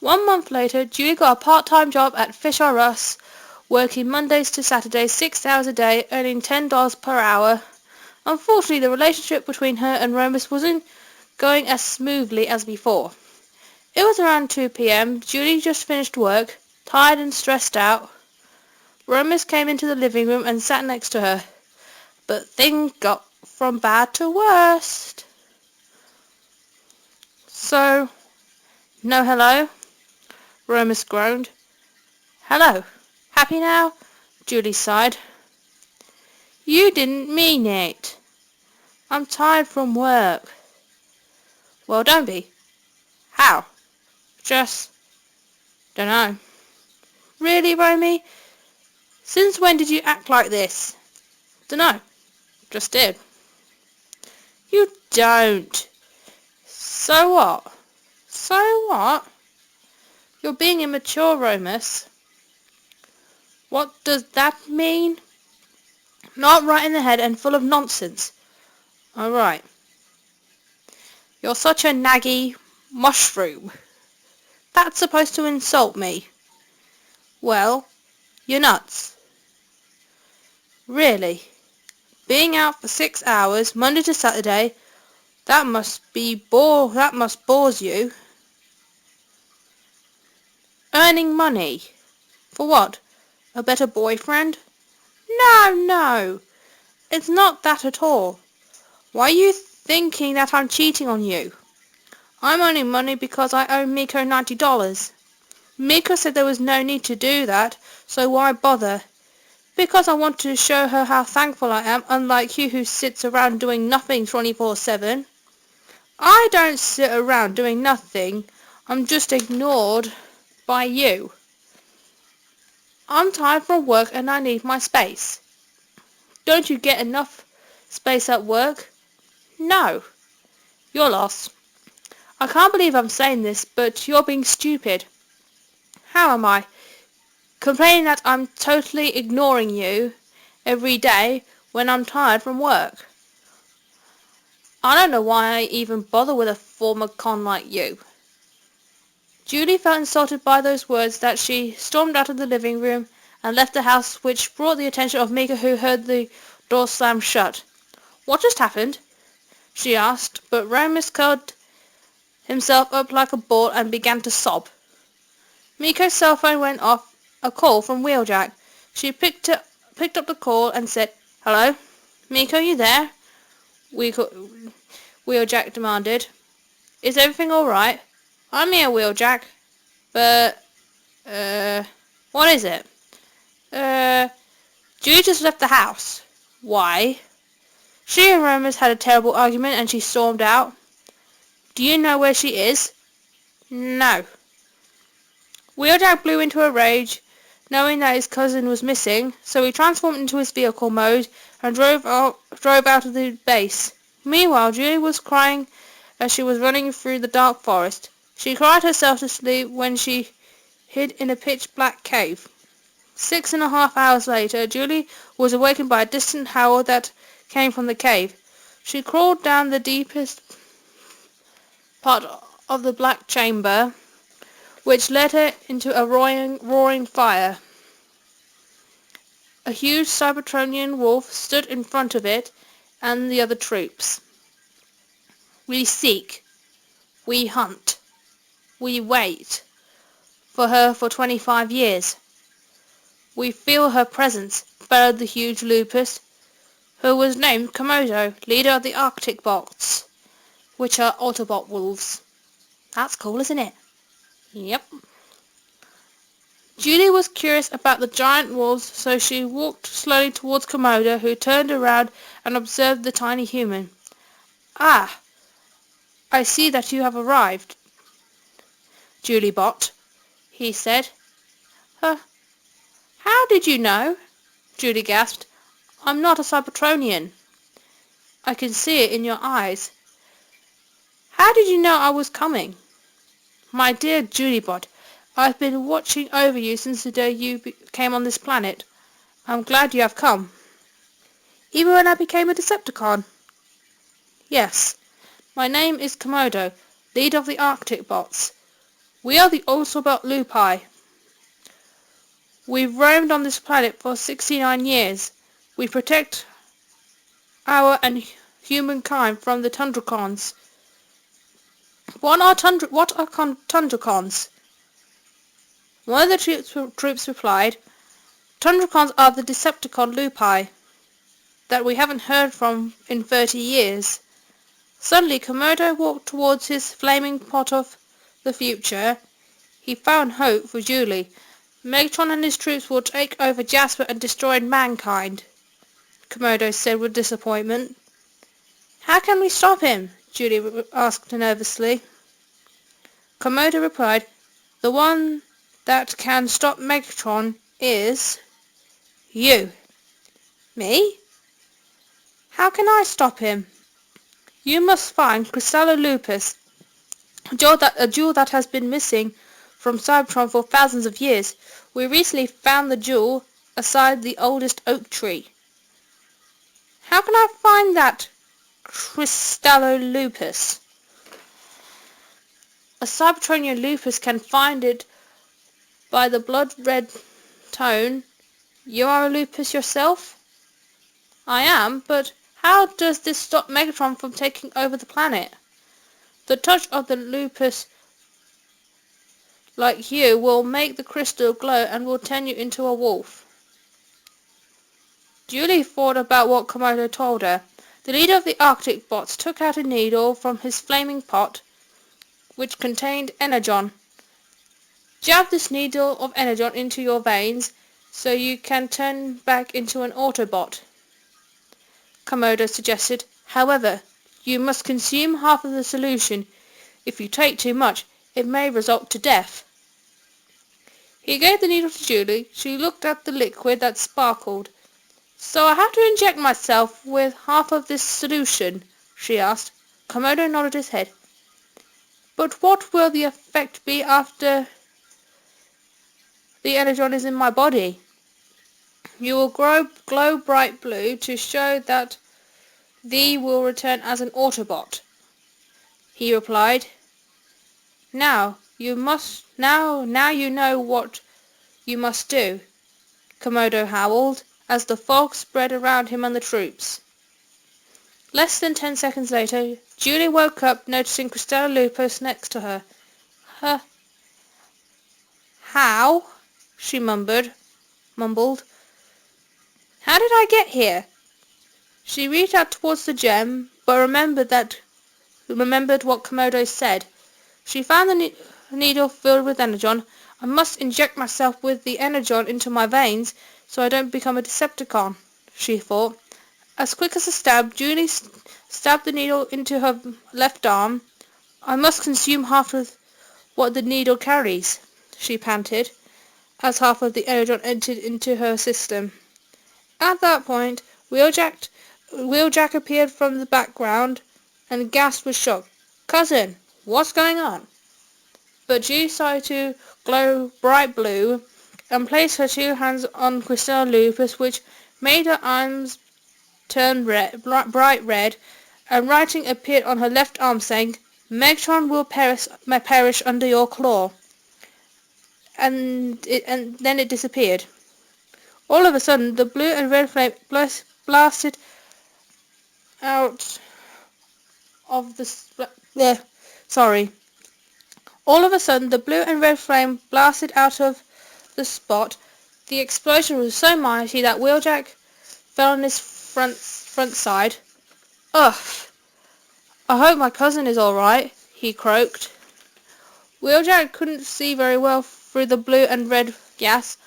1 month later, Julie got a part-time job at Fish R Us, working Mondays to Saturdays, 6 hours a day, earning $10 per hour. Unfortunately, the relationship between her and Romus wasn't going as smoothly as before. It was around 2 p.m. Julie just finished work, tired and stressed out. Romus came into the living room and sat next to her. But things got from bad to worst. So, no hello? Romus groaned. Hello. Happy now? Julie sighed. You didn't mean it. I'm tired from work. Well, don't be. How? Just... dunno. Really, Romy? Since when did you act like this? Dunno. Just did. You don't. So what? So what? You're being immature, Romus. What does that mean? Not right in the head and full of nonsense. All right. You're such a naggy mushroom. That's supposed to insult me. Well, you're nuts. Really? Being out for 6 hours, Monday to Saturday, that must bores you. Earning money. For what? A better boyfriend? No. It's not that at all. Why are you thinking that I'm cheating on you? I'm earning money because I owe Miko $90. Miko said there was no need to do that, so why bother? Because I want to show her how thankful I am, unlike you who sits around doing nothing 24/7. I don't sit around doing nothing. I'm just ignored by you. I'm tired from work and I need my space. Don't you get enough space at work? No. You're lost. I can't believe I'm saying this, but you're being stupid. How am I? Complaining that I'm totally ignoring you every day when I'm tired from work. I don't know why I even bother with a former con like you. Julie felt insulted by those words that she stormed out of the living room and left the house, which brought the attention of Mika, who heard the door slam shut. What just happened? She asked, but Romus curled himself up like a ball and began to sob. Miko's cell phone went off, a call from Wheeljack. She picked up the call and said, Hello? Miko, you there? Wheeljack demanded. Is everything alright? I'm here, Wheeljack. But, what is it? Julie just left the house. Why? She and Romus had a terrible argument and she stormed out. Do you know where she is? No. Wheeljack blew into a rage, knowing that his cousin was missing, so he transformed into his vehicle mode and drove out of the base. Meanwhile, Julie was crying as she was running through the dark forest. She cried herself to sleep when she hid in a pitch-black cave. 6.5 hours later, Julie was awakened by a distant howl that came from the cave. She crawled down the deepest part of the black chamber, which led her into a roaring fire. A huge Cybertronian wolf stood in front of it and the other troops. We seek. We hunt. We wait for her for 25 years. We feel her presence, bellowed the huge lupus, who was named Komodo, leader of the Arctic bots, which are Autobot wolves. That's cool, isn't it? Yep. Julie was curious about the giant wolves, so she walked slowly towards Komodo, who turned around and observed the tiny human. Ah, I see that you have arrived, Juliebot, he said. How did you know? Julie gasped. I'm not a Cybertronian. I can see it in your eyes. How did you know I was coming? My dear Juliebot, I've been watching over you since the day you came on this planet. I'm glad you have come. Even when I became a Decepticon? Yes. My name is Komodo, leader of the Arctic bots. We are the Autobot Lupi. We've roamed on this planet for 69 years. We protect our and humankind from the Tundracons. What are Tundracons? One of the troops replied, Tundracons are the Decepticon Lupi that we haven't heard from in 30 years. Suddenly, Komodo walked towards his flaming pot of the future. He found hope for Julie. Megatron and his troops will take over Jasper and destroy mankind, Komodo said with disappointment. How can we stop him? Julie asked nervously. Komodo replied, the one that can stop Megatron is you. Me? How can I stop him? You must find Crystallolupus, a jewel that has been missing from Cybertron for thousands of years. We recently found the jewel aside the oldest oak tree. How can I find that Crystallolupus? A Cybertronian lupus can find it by the blood-red tone. You are a lupus yourself? I am, but how does this stop Megatron from taking over the planet? The touch of the lupus like you will make the crystal glow and will turn you into a wolf. Julie thought about what Komodo told her. The leader of the Arctic bots took out a needle from his flaming pot, which contained energon. Jab this needle of energon into your veins so you can turn back into an Autobot, Komodo suggested. However, you must consume half of the solution. If you take too much, it may result to death. He gave the needle to Julie. She looked at the liquid that sparkled. So I have to inject myself with half of this solution? She asked. Komodo nodded his head. But what will the effect be after the energon is in my body? You will glow bright blue to show that thee will return as an Autobot, he replied. Now you know what you must do, Komodo howled, as the fog spread around him and the troops. Less than 10 seconds later, Julie woke up noticing Crystallolupus next to her. How? She mumbled. How did I get here? She reached out towards the gem, but remembered what Komodo said. She found the needle filled with energon. I must inject myself with the energon into my veins so I don't become a Decepticon, she thought. As quick as a stab, Julie stabbed the needle into her left arm. I must consume half of what the needle carries, she panted, as half of the energon entered into her system. At that point, Wheeljack appeared from the background and gasped with shock. Cousin, what's going on? But Julie started to glow bright blue and placed her two hands on Crystallolupus, which made her arms turn bright red, and writing appeared on her left arm saying, Megatron will perish under your claw. And then it disappeared. All of a sudden, the blue and red flame blasted out of the... All of a sudden, the blue and red flame blasted out of the spot. The explosion was so mighty that Wheeljack fell on his front side. Ugh! I hope my cousin is all right, he croaked. Wheeljack couldn't see very well through the blue and red gas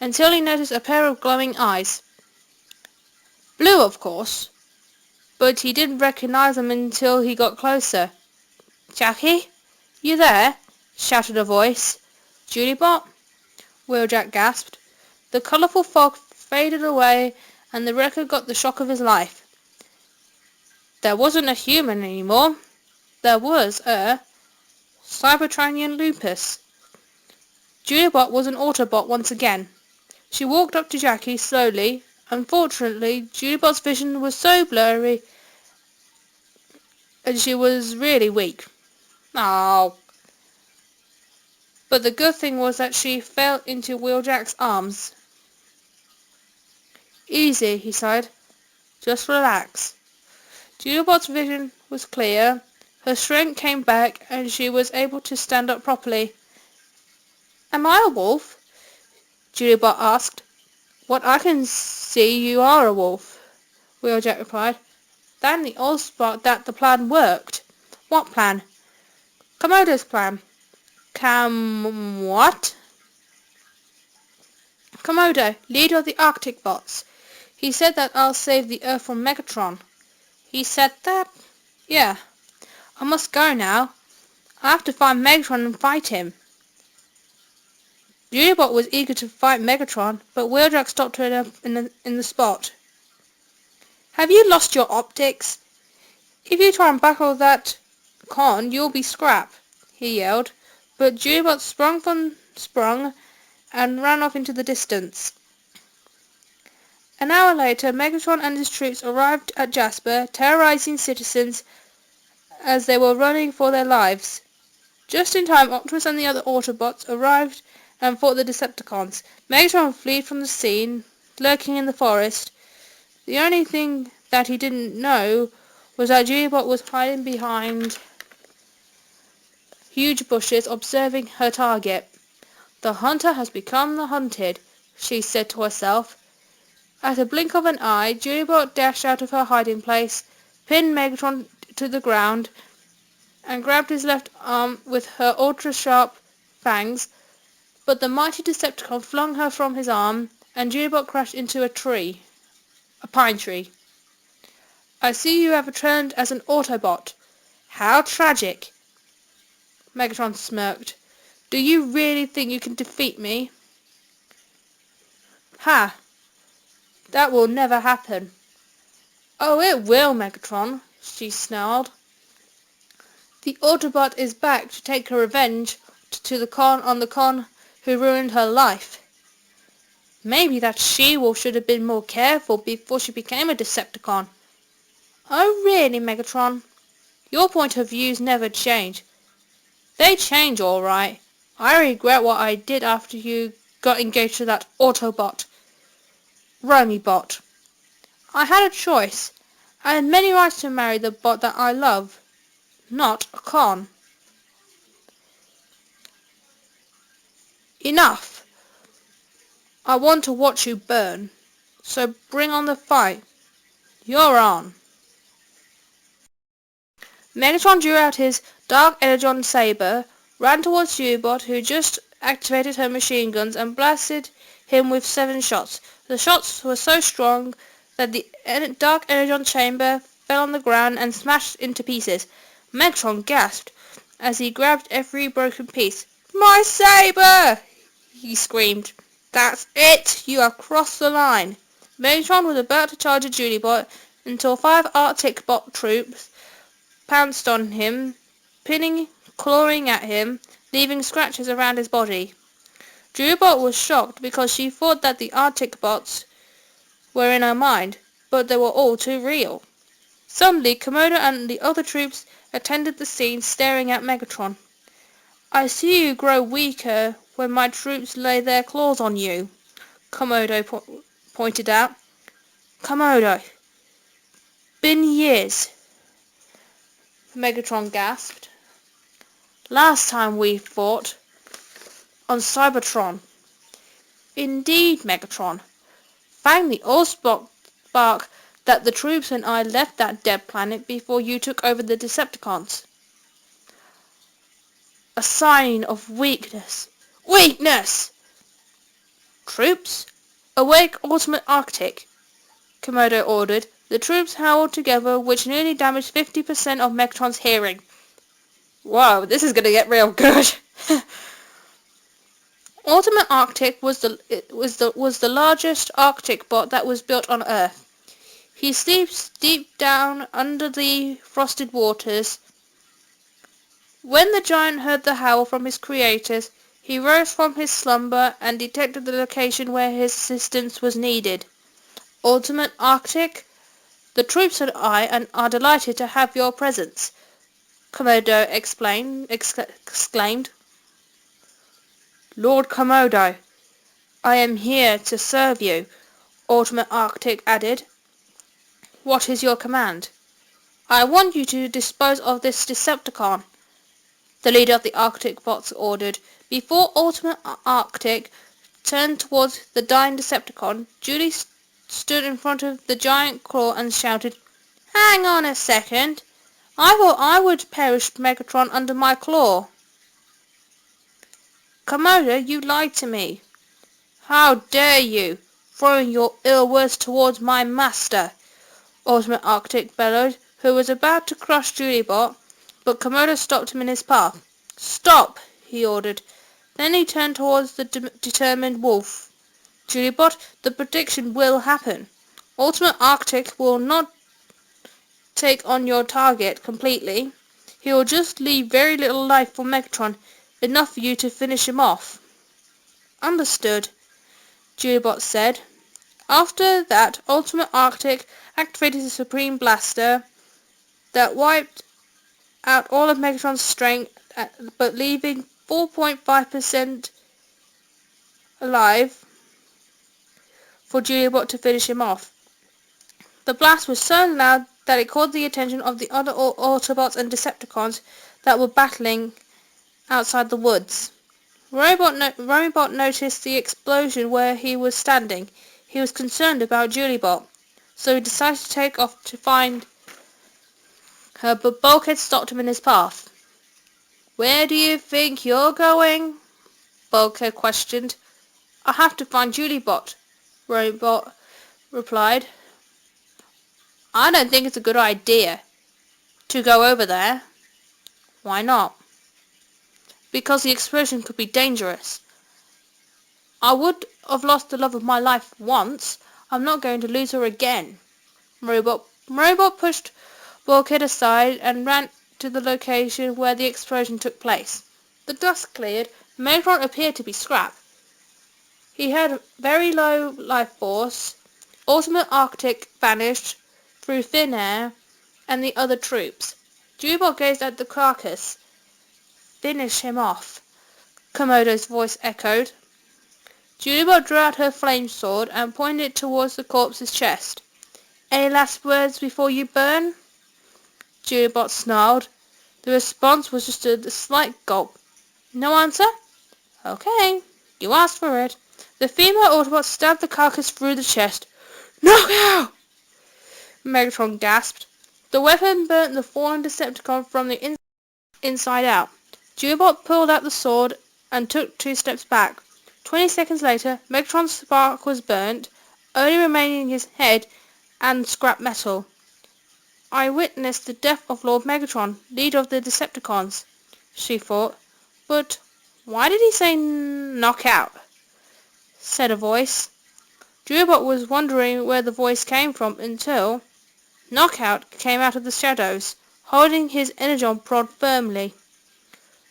until he noticed a pair of glowing eyes. Blue, of course, but he didn't recognize them until he got closer. Jackie? You there? Shouted a voice. Julibot? Wheeljack gasped. The colourful fog faded away and the wrecker got the shock of his life. There wasn't a human anymore. There was a Cybertronian lupus. Julibot was an Autobot once again. She walked up to Jackie slowly. Unfortunately, Julibot's vision was so blurry and she was really weak. Oh. But the good thing was that she fell into Wheeljack's arms. "Easy," he sighed. "Just relax." Julibot's vision was clear. Her strength came back and she was able to stand up properly. "Am I a wolf?" Julibot asked. "What I can see, you are a wolf," Wheeljack replied. Then the old spot that the plan worked. "What plan?" "Komodo's plan." What?" "Komodo, leader of the Arctic bots. He said that I'll save the Earth from Megatron." "He said that?" "Yeah. I must go now. I have to find Megatron and fight him." Julibot was eager to fight Megatron, but Wheeljack stopped her in the spot. "Have you lost your optics? If you try and buckle that con, you'll be scrap," he yelled, but Julibot sprung and ran off into the distance. An hour later, Megatron and his troops arrived at Jasper, terrorizing citizens as they were running for their lives. Just in time, Optimus and the other Autobots arrived and fought the Decepticons. Megatron fled from the scene, lurking in the forest. The only thing that he didn't know was that Julibot was hiding behind huge bushes, observing her target. "The hunter has become the hunted," she said to herself. At a blink of an eye, Julibot dashed out of her hiding place, pinned Megatron to the ground, and grabbed his left arm with her ultra-sharp fangs, but the mighty Decepticon flung her from his arm, and Julibot crashed into a pine tree. "I see you have returned as an Autobot. How tragic." Megatron smirked. "Do you really think you can defeat me?" "Ha! That will never happen." "Oh, it will, Megatron," she snarled. "The Autobot is back to take her revenge on the con who ruined her life. Maybe that she-wolf should have been more careful before she became a Decepticon." "Oh, really, Megatron? Your point of views never change." "They change, all right. I regret what I did after you got engaged to that Autobot, Romibot. I had a choice. I had many rights to marry the bot that I love, not a con." "Enough. I want to watch you burn. So bring on the fight. You're on." Megatron drew out his Dark Energon saber, ran towards Julibot, who just activated her machine guns, and blasted him with 7 shots. The shots were so strong that the Dark Energon chamber fell on the ground and smashed into pieces. Megatron gasped as he grabbed every broken piece. "My saber!" he screamed. "That's it! You have crossed the line." Megatron was about to charge at Julibot until 5 Arctic bot troops pounced on him, clawing at him, leaving scratches around his body. Julibot was shocked because she thought that the Arctic bots were in her mind, but they were all too real. Suddenly, Komodo and the other troops attended the scene, staring at Megatron. "I see you grow weaker when my troops lay their claws on you," Komodo pointed out. "Komodo, been years," Megatron gasped. "Last time we fought on Cybertron." "Indeed, Megatron. Thank the Allspark that the troops and I left that dead planet before you took over the Decepticons." "A sign of weakness." "Weakness!" "Troops, awake Ultimate Arctic," Komodo ordered. The troops howled together, which nearly damaged 50% of Megatron's hearing. Whoa, this is gonna get real good. Ultimate Arctic was the largest Arctic bot that was built on Earth. He sleeps deep down under the frosted waters. When the giant heard the howl from his creators, he rose from his slumber and detected the location where his assistance was needed. "Ultimate Arctic, the troops and I are delighted to have your presence," Komodo exclaimed. Lord Komodo, I am here to serve you, Ultimate Arctic added. What is your command? I want you to dispose of this Decepticon, the leader of the Arctic bots ordered. Before Ultimate Arctic turned towards the dying Decepticon, Julie stood in front of the giant claw and shouted, Hang on a second. I thought I would perish Megatron under my claw. Komodo, you lied to me. How dare you, throwing your ill words towards my master, Ultimate Arctic bellowed, who was about to crush Julibot, but Komodo stopped him in his path. Stop, he ordered. Then he turned towards the determined wolf. Julibot, the prediction will happen. Ultimate Arctic will not take on your target completely. He will just leave very little life for Megatron, enough for you to finish him off. Understood, Julibot said. After that, Ultimate Arctic activated the Supreme Blaster that wiped out all of Megatron's strength, but leaving 4.5% alive for Julibot to finish him off. The blast was so loud that it caught the attention of the other Autobots and Decepticons that were battling outside the woods. Romibot noticed the explosion where he was standing. He was concerned about Julibot, so he decided to take off to find her, but Bulkhead stopped him in his path. Where do you think you're going? Bulkhead questioned. I have to find Julibot, Romibot replied. I don't think it's a good idea to go over there. Why not? Because the explosion could be dangerous. I would have lost the love of my life once. I'm not going to lose her again. Romibot pushed Bulkhead aside and ran to the location where the explosion took place. The dust cleared. Megatron appeared to be scrap. He had very low life force. Ultimate Arctic vanished through thin air, and the other troops. Julibot gazed at the carcass. Finish him off, Komodo's voice echoed. Julibot drew out her flame sword and pointed it towards the corpse's chest. Any last words before you burn? Julibot snarled. The response was just a slight gulp. No answer? Okay, you asked for it. The female Autobot stabbed the carcass through the chest. Knockout! Megatron gasped. The weapon burnt the fallen Decepticon from the inside out. Julibot pulled out the sword and took 2 steps back. 20 seconds later, Megatron's spark was burnt, only remaining his head and scrap metal. I witnessed the death of Lord Megatron, leader of the Decepticons, she thought. But why did he say knockout? Said a voice. Julibot was wondering where the voice came from until Knockout came out of the shadows, holding his energon prod firmly.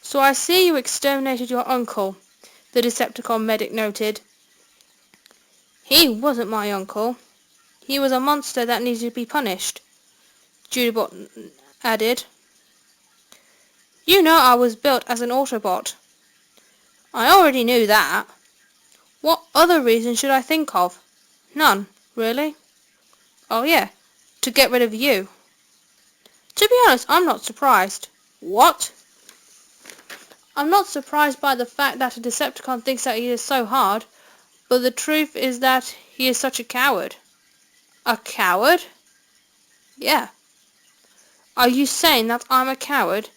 So I see you exterminated your uncle, the Decepticon medic noted. He wasn't my uncle. He was a monster that needed to be punished, Julibot added. You know I was built as an Autobot. I already knew that. What other reason should I think of? None, really. Oh yeah, to get rid of you. To be honest, I'm not surprised. What? I'm not surprised by the fact that a Decepticon thinks that he is so hard, but the truth is that he is such a coward. A coward? Yeah. Are you saying that I'm a coward?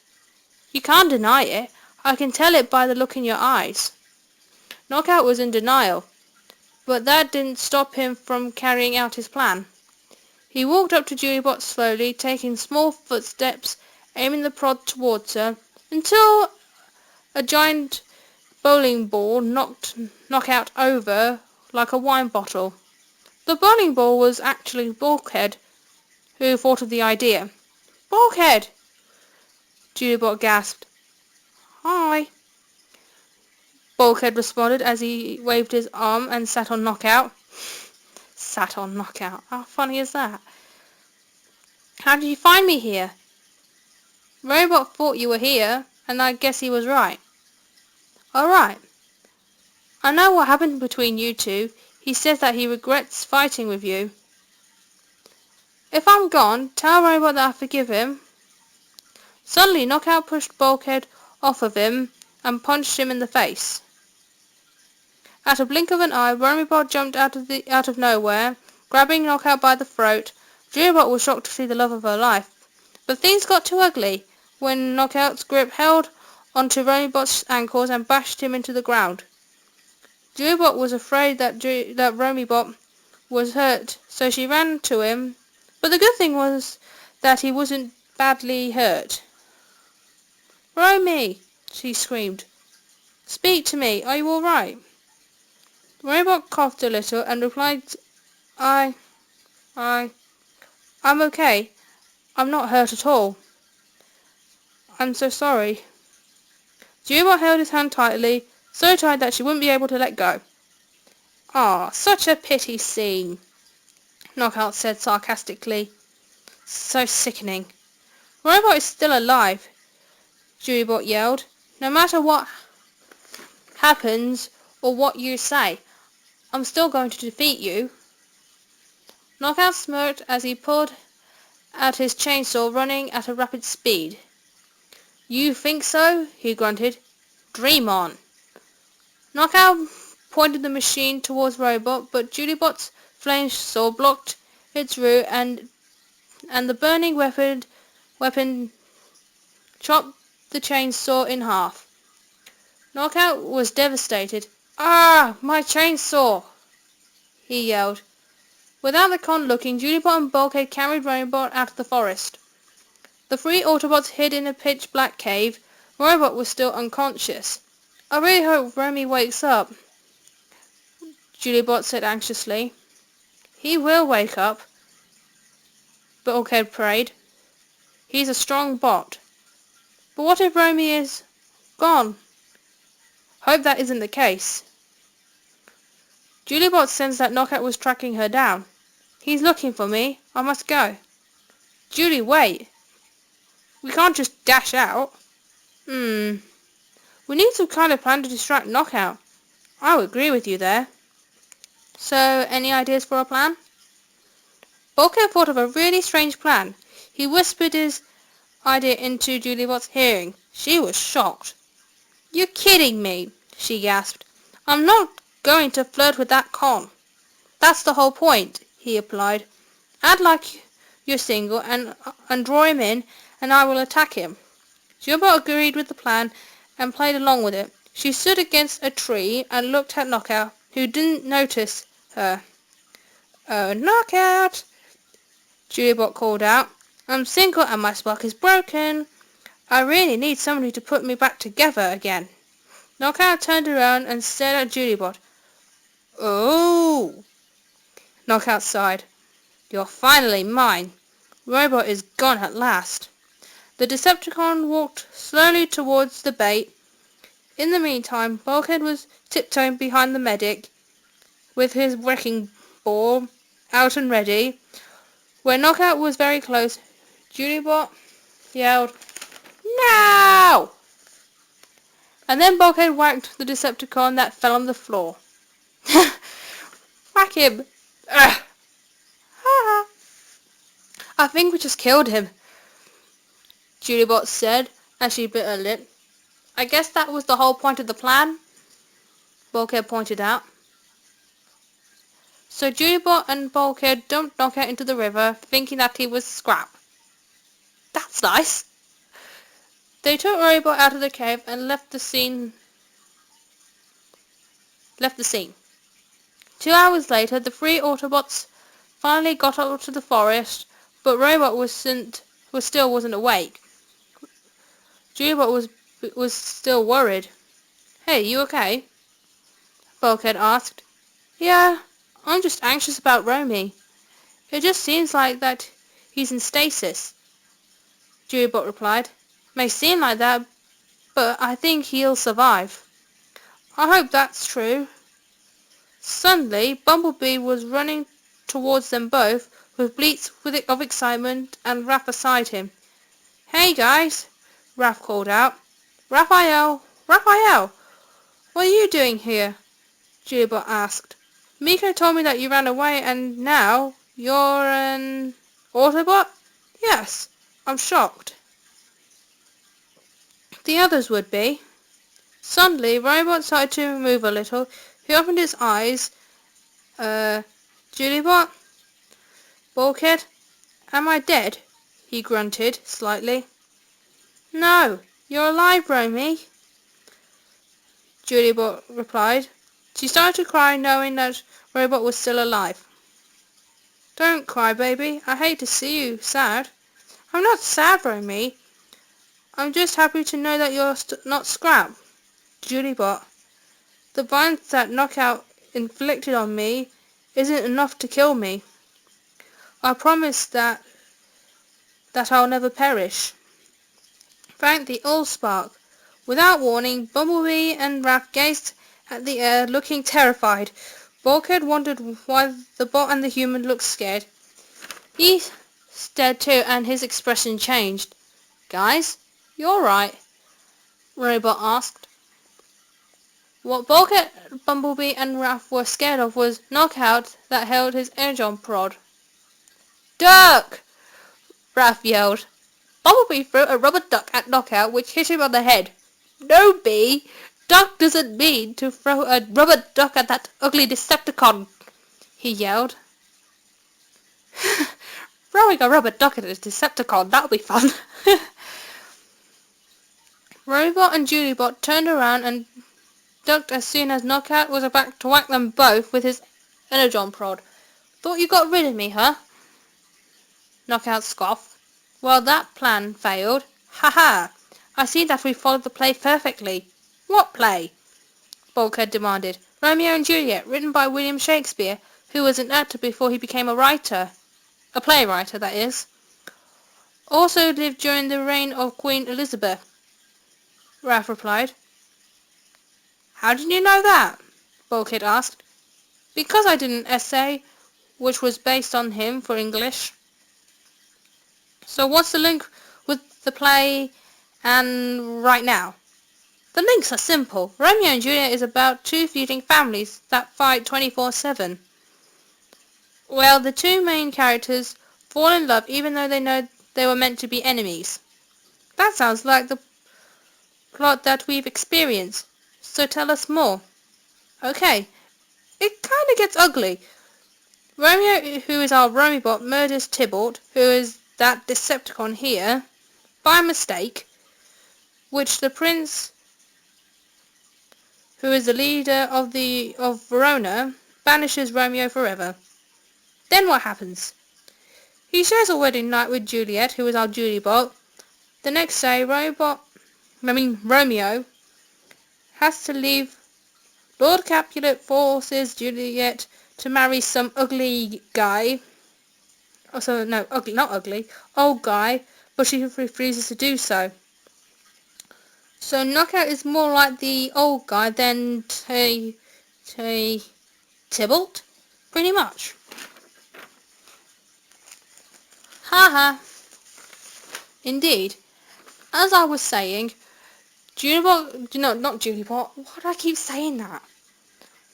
You can't deny it. I can tell it by the look in your eyes. Knockout was in denial, but that didn't stop him from carrying out his plan. He walked up to Julibot slowly, taking small footsteps, aiming the prod towards her, until a giant bowling ball knocked Knockout over like a wine bottle. The bowling ball was actually Bulkhead, who thought of the idea. Bulkhead! Julibot gasped. Hi. Bulkhead responded as he waved his arm and sat on Knockout. Sat on Knockout. How funny is that? How did you find me here? Romibot thought you were here, and I guess he was right. Alright. I know what happened between you two. He says that he regrets fighting with you. If I'm gone, tell Romibot that I forgive him. Suddenly, Knockout pushed Bulkhead off of him and punched him in the face. At a blink of an eye, Romibot jumped out of nowhere, grabbing Knockout by the throat. Juliebot was shocked to see the love of her life. But things got too ugly when Knockout's grip held onto Romibot's ankles and bashed him into the ground. Juliebot was afraid that Romibot was hurt, so she ran to him. But the good thing was that he wasn't badly hurt. "Romy!" she screamed. "Speak to me. Are you all right?" Romibot coughed a little and replied, I'm okay. I'm not hurt at all. I'm so sorry." Juliebot held his hand tightly, so tight that she wouldn't be able to let go. "Ah, such a pity scene," Knockout said sarcastically. "So sickening." "Romibot is still alive," Juliebot yelled. "No matter what happens or what you say, I'm still going to defeat you." Knockout smirked as he pulled out his chainsaw, running at a rapid speed. "You think so?" he grunted. "Dream on." Knockout pointed the machine towards Romibot, but Juliebot's flame saw blocked its route, and the burning weapon chopped the chainsaw in half. Knockout was devastated. "Ah, my chainsaw!" he yelled. Without the con looking, Juliebot and Bulkhead carried Romibot out of the forest. The three Autobots hid in a pitch-black cave. Romibot was still unconscious. "I really hope Romy wakes up," Juliebot said anxiously. "He will wake up," Bulkhead prayed. "He's a strong bot." "But what if Romy is gone?" "Hope that isn't the case." Juliebot sensed that Knockout was tracking her down. "He's looking for me. I must go." "Julie, wait. We can't just dash out." We need some kind of plan to distract Knockout." "I would agree with you there." "So, any ideas for a plan?" Bulkhead thought of a really strange plan. He whispered his idea into Juliebot's hearing. She was shocked. "You're kidding me," she gasped. "I'm not going to flirt with that con." "That's the whole point," he replied. "Act like you're single and draw him in, and I will attack him." Juliebot agreed with the plan and played along with it. She stood against a tree and looked at Knockout, who didn't notice her. "Oh, Knockout!" Juliebot called out. "I'm single and my spark is broken. I really need somebody to put me back together again." Knockout turned around and stared at Juliebot. "Oh!" Knockout sighed. "You're finally mine. Romibot is gone at last." The Decepticon walked slowly towards the bait. In the meantime, Bulkhead was tiptoeing behind the medic, with his wrecking ball out and ready. When Knockout was very close, Juliebot yelled, "No!" And then Bulkhead whacked the Decepticon that fell on the floor. "Whack him!" Ugh. "I think we just killed him," Juliebot said as she bit her lip. "I guess that was the whole point of the plan," Bulkhead pointed out. So Juliebot and Bulkhead dumped Knockout into the river, thinking that he was scrap. "That's nice." They took Romibot out of the cave and left the scene. 2 hours later, the three Autobots finally got out to the forest, but Romibot still wasn't awake. Juliebot was still worried. "Hey, you okay?" Bulkhead asked. "Yeah, I'm just anxious about Romy. It just seems like that he's in stasis," Juliebot replied. "May seem like that, but I think he'll survive." "I hope that's true." Suddenly, Bumblebee was running towards them both, with bleats of excitement and Raph beside him. "Hey guys," Raph called out. "Raphael! Raphael! What are you doing here?" Julibot asked. Miko told me that you ran away and now you're an Autobot? Yes, I'm shocked. The others would be. Suddenly, Romibot started to move a little. He opened his eyes. Julibot? Bulkhead? Am I dead? He grunted slightly. No, you're alive, Romy, Julibot replied. She started to cry, knowing that Romibot was still alive. Don't cry, baby. I hate to see you sad. I'm not sad, Romy. I'm just happy to know that you're not Scrap. Julibot, the violence that Knockout inflicted on me isn't enough to kill me. I promise that I'll never perish. Thank the Allspark. Without warning, Bumblebee and Raph gazed at the air, looking terrified. Bulkhead wondered why the bot and the human looked scared. He stared too, and his expression changed. Guys, you alright? Romibot asked. What Bulkhead, Bumblebee and Raph were scared of was Knockout that held his energon prod. Duck! Raph yelled. Bumblebee threw a rubber duck at Knockout, which hit him on the head. No, Bee! Duck doesn't mean to throw a rubber duck at that ugly Decepticon, he yelled. Throwing a rubber duck at a Decepticon, that'll be fun. Romibot and Julibot turned around and ducked as soon as Knockout was about to whack them both with his energon prod. Thought you got rid of me, huh? Knockout scoffed. Well, that plan failed. Ha ha! I see that we followed the play perfectly. What play? Bulkhead demanded. Romeo and Juliet, written by William Shakespeare, who was an actor before he became a writer. A playwright, that is. Also lived during the reign of Queen Elizabeth, Raph replied. How did you know that? Bulkhead asked. Because I did an essay which was based on him for English. So what's the link with the play and right now? The links are simple. Romeo and Juliet is about two feuding families that fight 24/7. Well, the two main characters fall in love even though they know they were meant to be enemies. That sounds like the plot that we've experienced. So tell us more. Okay, it kind of gets ugly. Romeo, who is our Romibot, murders Tybalt, who is that Decepticon here, by mistake, which the prince, who is the leader of Verona, banishes Romeo forever. Then what happens? He shares a wedding night with Juliet, who is our Julibot. The next day, Romeo has to leave. Lord Capulet forces Juliet to marry some ugly guy. Also, no, ugly, not ugly, old guy, but she refuses to do so. So Knockout is more like the old guy than Tybalt, pretty much. Haha. Indeed. As I was saying, Julibot, no, not Julibot, why do I keep saying that?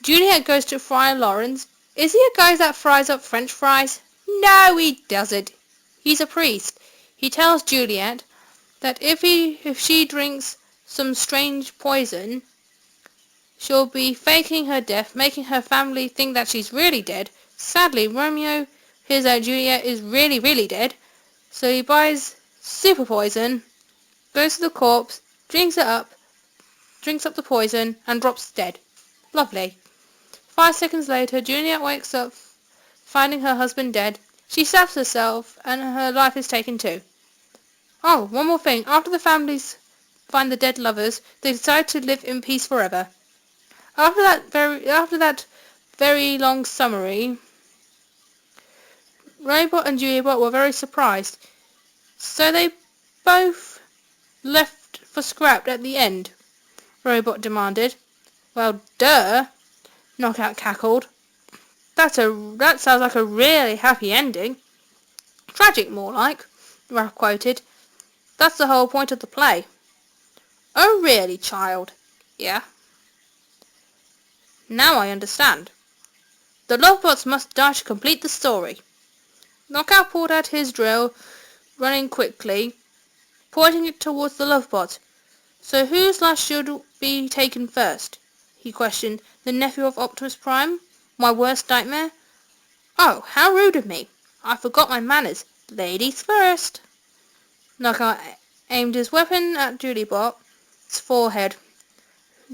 Juliet goes to Friar Lawrence. Is he a guy that fries up French fries? No, he doesn't. He's a priest. He tells Juliet that if she drinks some strange poison, she'll be faking her death, making her family think that she's really dead. Sadly, Romeo hears that Juliet is really, really dead, so he buys super poison, goes to the corpse, drinks up the poison, and drops dead. Lovely. 5 seconds later, Juliet wakes up, finding her husband dead. She stabs herself, and her life is taken too. Oh, one more thing. After the families find the dead lovers, they decide to live in peace forever. After that very long summary, Romibot and Juliet were very surprised. So they both left for scrap at the end, Romibot demanded. Well, duh, Knockout cackled. That sounds like a really happy ending. Tragic, more like, Raph quoted. That's the whole point of the play. Oh, really, child? Yeah. Now I understand. The Lovebots must die to complete the story. Knockout pulled out his drill, running quickly, pointing it towards the Lovebot. So whose life should be taken first? He questioned. The nephew of Optimus Prime? My worst nightmare? Oh, how rude of me. I forgot my manners. Ladies first. Knockout aimed his weapon at Julibot's forehead.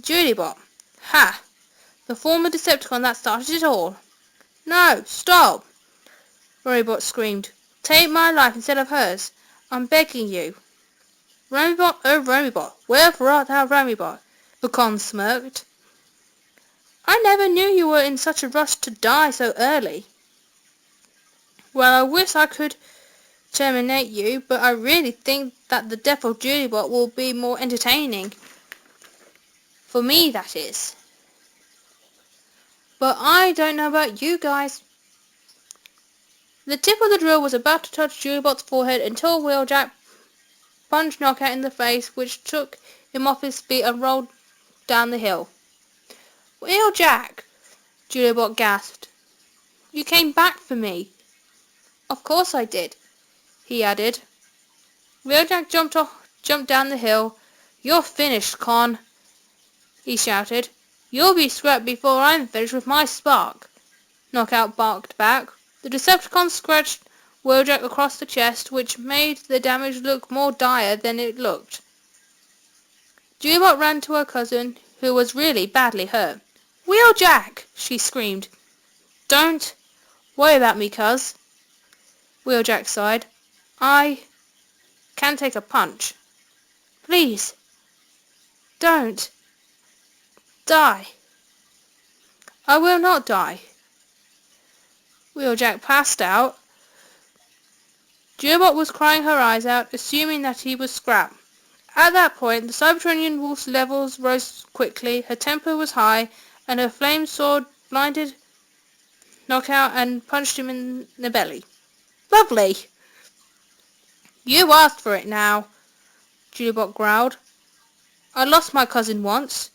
Julibot. Ha! The former Decepticon that started it all. No, stop! Romibot screamed. Take my life instead of hers. I'm begging you. Romibot, oh Romibot, wherefore art thou, Romibot? The con smirked. I never knew you were in such a rush to die so early. Well, I wish I could terminate you, but I really think that the death of Julibot will be more entertaining. For me, that is. But I don't know about you guys. The tip of the drill was about to touch Julibot's forehead until Wheeljack punched Knockout in the face, which took him off his feet and rolled down the hill. Wheeljack! Julibot gasped. You came back for me. Of course I did, he added. Wheeljack jumped down the hill. You're finished, Con, he shouted. You'll be scrapped before I'm finished with my spark. Knockout barked back. The Decepticon scratched Wheeljack across the chest, which made the damage look more dire than it looked. Julibot ran to her cousin, who was really badly hurt. Wheeljack! She screamed. Don't worry about me, cuz. Wheeljack sighed. I can take a punch. Please, don't die. I will not die. Wheeljack passed out. Julibot was crying her eyes out, assuming that he was scrapped. At that point, the Cybertronian wolf's levels rose quickly, her temper was high, and her flame sword blinded Knockout and punched him in the belly. Lovely! You asked for it now, Julibot growled. I lost my cousin once.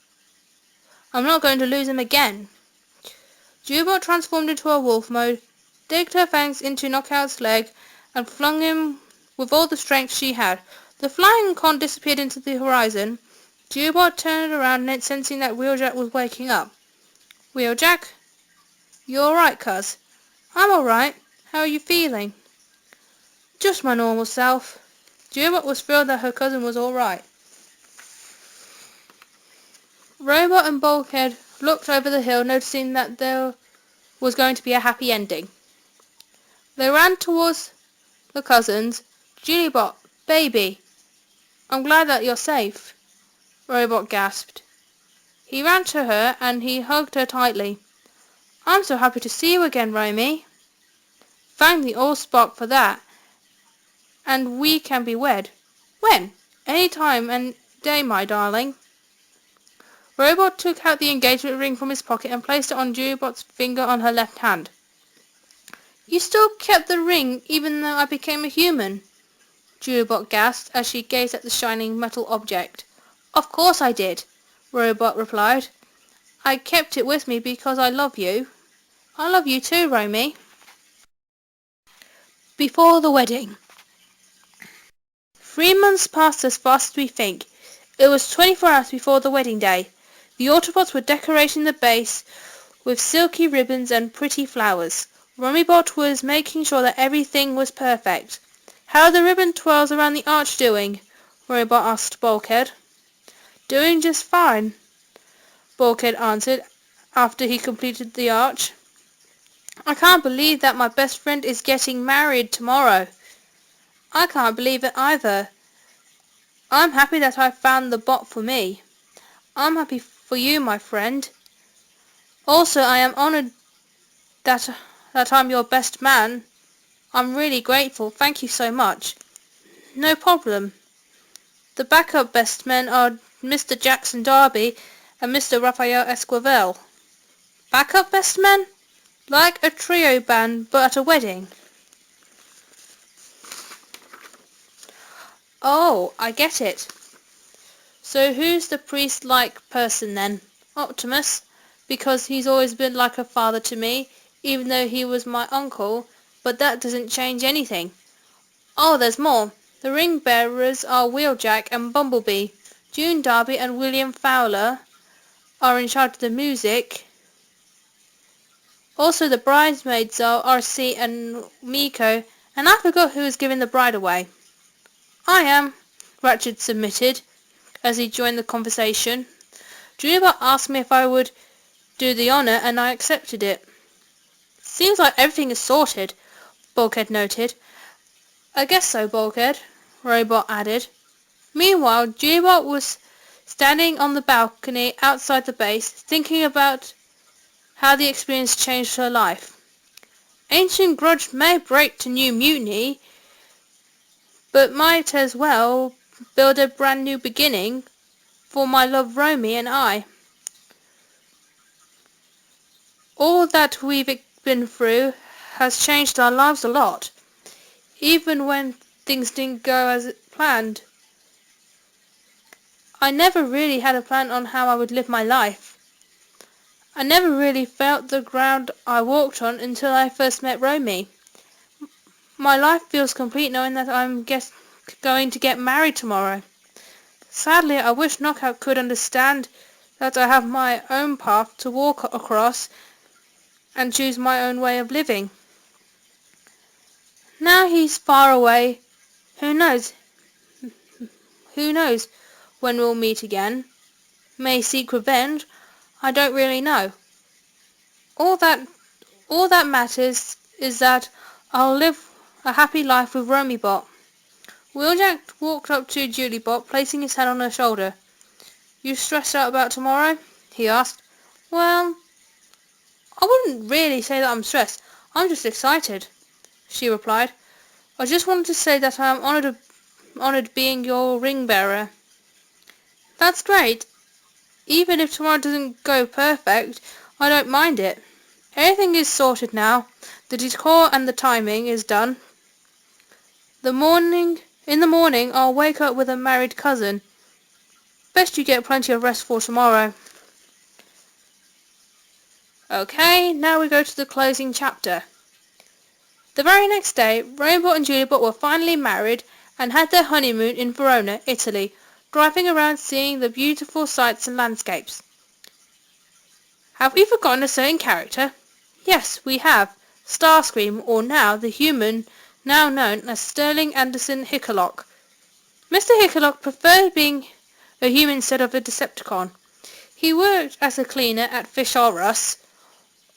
I'm not going to lose him again. Julibot transformed into a wolf mode, digged her fangs into Knockout's leg, and flung him with all the strength she had. The flying con disappeared into the horizon. Julibot turned around, sensing that Wheeljack was waking up. Wheeljack? You alright, cuz? I'm alright. How are you feeling? Just my normal self. Julibot was thrilled that her cousin was alright. Romibot and Bulkhead looked over the hill, noticing that there was going to be a happy ending. They ran towards the cousins. Julibot, baby, I'm glad that you're safe. Romibot gasped. He ran to her and he hugged her tightly. I'm so happy to see you again, Romy. Thank the Allspark for that. And we can be wed. When? Any time and day, my darling. Romibot took out the engagement ring from his pocket and placed it on Julibot's finger on her left hand. You still kept the ring even though I became a human? Julibot gasped as she gazed at the shining metal object. Of course I did, Romibot replied. I kept it with me because I love you. I love you too, Romy. Before the wedding. 3 months passed as fast as we think. It was 24 hours before the wedding day. The Autobots were decorating the base with silky ribbons and pretty flowers. Romibot was making sure that everything was perfect. How are the ribbon twirls around the arch doing? Romibot asked Bulkhead. Doing just fine, Bulkhead answered after he completed the arch. I can't believe that my best friend is getting married tomorrow. I can't believe it either. I'm happy that I found the bot for me. I'm happy for you, my friend. Also, I am honored that I'm your best man. I'm really grateful. Thank you so much. No problem. The backup best men are Mr. Jackson Darby and Mr. Raphael Esquivel. Backup best men? Like a trio band, but at a wedding. Oh, I get it. So who's the priest-like person then? Optimus? because he's always been like a father to me, even though he was my uncle, but that doesn't change anything. Oh, there's more. The ring bearers are Wheeljack and Bumblebee. June Darby and William Fowler are in charge of the music. Also, the bridesmaids are RC and Miko, and I forgot who is giving the bride away. I am, Ratchet submitted, as he joined the conversation. Julibot asked me if I would do the honour, and I accepted it. Seems like everything is sorted, Bulkhead noted. I guess so, Bulkhead, Robot added. Meanwhile, Julibot was standing on the balcony outside the base, thinking about how the experience changed her life. Ancient grudge may break to new mutiny, but might as well build a brand new beginning for my love Romy and I. All that we've been through has changed our lives a lot, even when things didn't go as planned. I never really had a plan on how I would live my life. I never really felt the ground I walked on until I first met Romy. My life feels complete knowing that I'm going to get married tomorrow. Sadly, I wish Knockout could understand that I have my own path to walk across and choose my own way of living. Now he's far away. Who knows? Who knows when we'll meet again? May seek revenge? I don't really know. All that matters is that I'll live a happy life with Romibot. Wheeljack walked up to Julibot, placing his hand on her shoulder. You stressed out about tomorrow? He asked. Well, I wouldn't really say that I'm stressed. I'm just excited, she replied. I just wanted to say that I am honoured being your ring bearer. That's great. Even if tomorrow doesn't go perfect, I don't mind it. Everything is sorted now. The decor and the timing is done. In the morning, I'll wake up with a married cousin. Best you get plenty of rest for tomorrow. Okay, now we go to the closing chapter. The very next day, Romibot and Juliet were finally married and had their honeymoon in Verona, Italy, driving around seeing the beautiful sights and landscapes. Have we forgotten a certain character? Yes, we have. Starscream, or now the human, now known as Sterling Anderson Hickalock. Mr. Hickalock preferred being a human instead of a Decepticon. He worked as a cleaner at Fish R Us,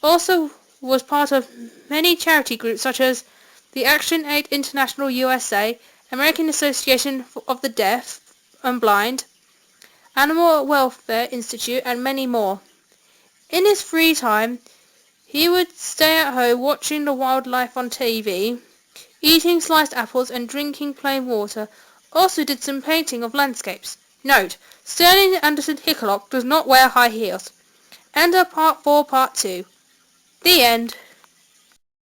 also was part of many charity groups such as the Action Aid International USA, American Association of the Deaf and Blind, Animal Welfare Institute, and many more. In his free time, he would stay at home watching the wildlife on TV, eating sliced apples and drinking plain water. Also did some painting of landscapes. Note, Sterling Anderson Hickalock does not wear high heels. End of part 4, part 2. The end.